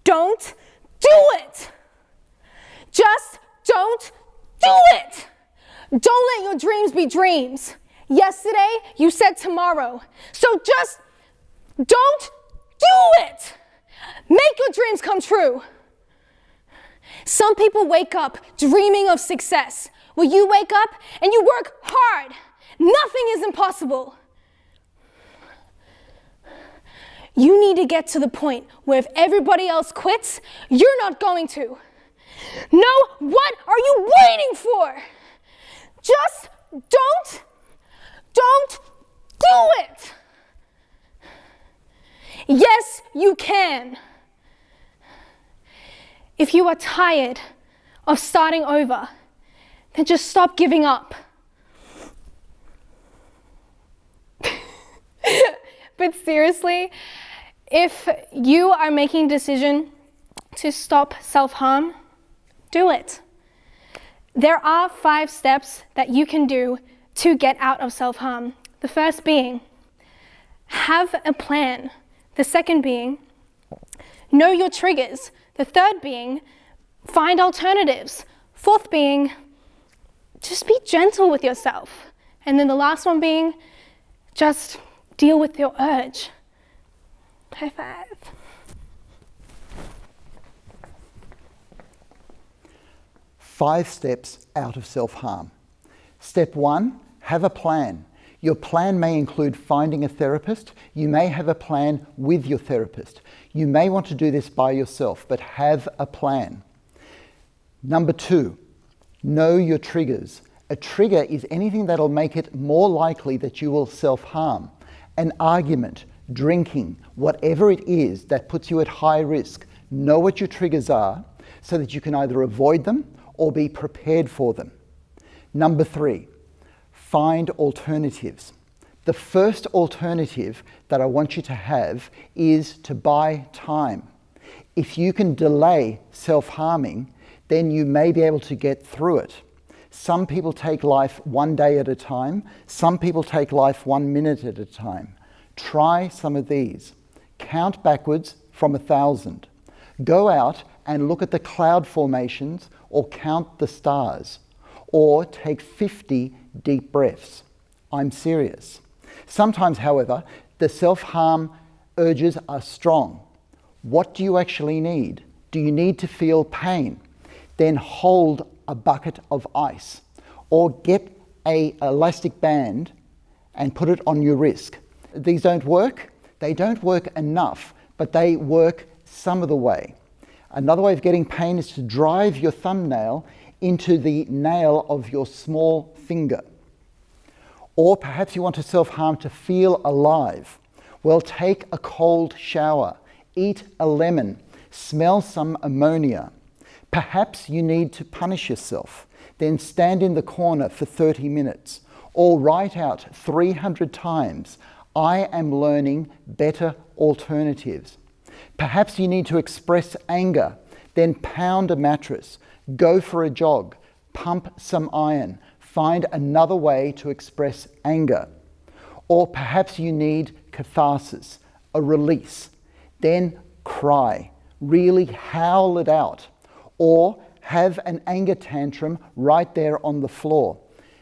don't do it. Just don't do it. Don't let your dreams be dreams. Yesterday, you said tomorrow. So just don't do it. Make your dreams come true. Some people wake up dreaming of success. Well, you wake up and you work hard. Nothing is impossible. You need to get to the point where if everybody else quits, you're not going to. No, what are you waiting for? Just don't do it. Yes, you can. If you are tired of starting over, then just stop giving up. But seriously, if you are making a decision to stop self-harm, do it. There are 5 steps that you can do to get out of self-harm. The first being, have a plan. The second being, know your triggers. The third being, find alternatives. Fourth being, just be gentle with yourself. And then the last one being, just deal with your urge. High five. Five steps out of self-harm. Step 1, have a plan. Your plan may include finding a therapist. You may have a plan with your therapist. You may want to do this by yourself, but have a plan. Number 2, know your triggers. A trigger is anything that'll make it more likely that you will self-harm. An argument, drinking, whatever it is that puts you at high risk. Know what your triggers are so that you can either avoid them or be prepared for them. Number 3, find alternatives. The first alternative that I want you to have is to buy time. If you can delay self-harming, then you may be able to get through it. Some people take life one day at a time. Some people take life 1 minute at a time. Try some of these. Count backwards from 1,000. Go out and look at the cloud formations or count the stars. Or take 50 deep breaths. I'm serious. Sometimes, however, the self-harm urges are strong. What do you actually need? Do you need to feel pain? Then hold a bucket of ice or get an elastic band and put it on your wrist. These don't work. They don't work enough, but they work some of the way. Another way of getting pain is to drive your thumbnail into the nail of your small finger. Or perhaps you want to self-harm to feel alive. Well, take a cold shower, eat a lemon, smell some ammonia. Perhaps you need to punish yourself, then stand in the corner for 30 minutes, or write out 300 times, I am learning better alternatives. Perhaps you need to express anger, then pound a mattress, go for a jog, pump some iron, find another way to express anger. Or perhaps you need catharsis, a release, then cry, really howl it out, or have an anger tantrum right there on the floor.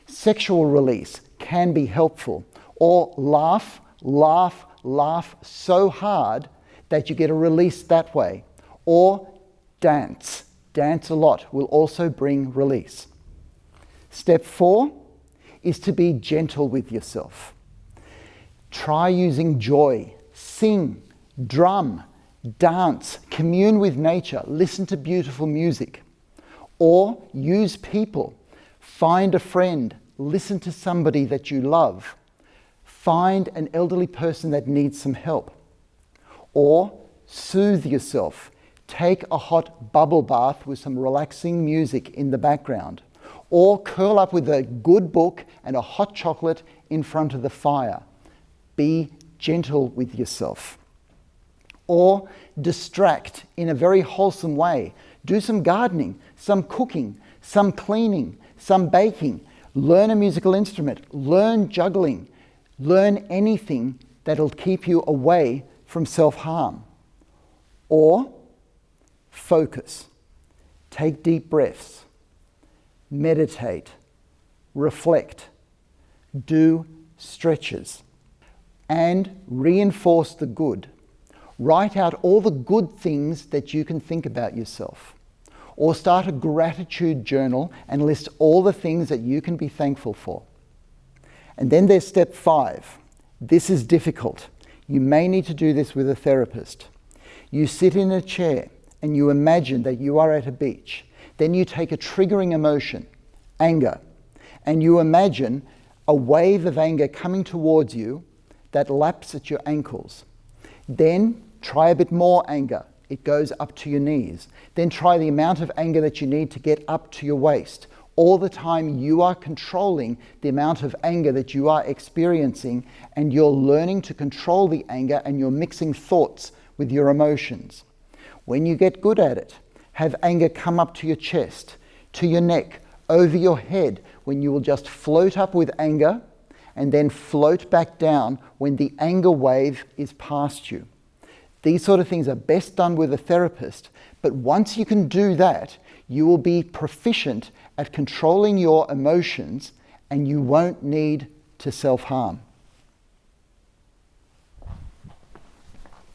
Sexual release can be helpful, or laugh so hard that you get a release that way, or dance a lot will also bring release. Step 4 is to be gentle with yourself. Try using joy, sing, drum, dance, commune with nature, listen to beautiful music, or use people. Find a friend, listen to somebody that you love, find an elderly person that needs some help, or soothe yourself. Take a hot bubble bath with some relaxing music in the background, or curl up with a good book and a hot chocolate in front of the fire. Be gentle with yourself. Or distract in a very wholesome way. Do some gardening, some cooking, some cleaning, some baking. Learn a musical instrument, learn juggling, learn anything that'll keep you away from self-harm. Or focus, take deep breaths, meditate, reflect, do stretches, and reinforce the good. Write out all the good things that you can think about yourself. Or start a gratitude journal and list all the things that you can be thankful for. And then there's step 5. This is difficult. You may need to do this with a therapist. You sit in a chair and you imagine that you are at a beach. Then you take a triggering emotion, anger, and you imagine a wave of anger coming towards you that laps at your ankles. Then try a bit more anger. It goes up to your knees. Then try the amount of anger that you need to get up to your waist. All the time you are controlling the amount of anger that you are experiencing, and you're learning to control the anger, and you're mixing thoughts with your emotions. When you get good at it, have anger come up to your chest, to your neck, over your head, when you will just float up with anger and then float back down when the anger wave is past you. These sort of things are best done with a therapist, but once you can do that, you will be proficient at controlling your emotions and you won't need to self-harm.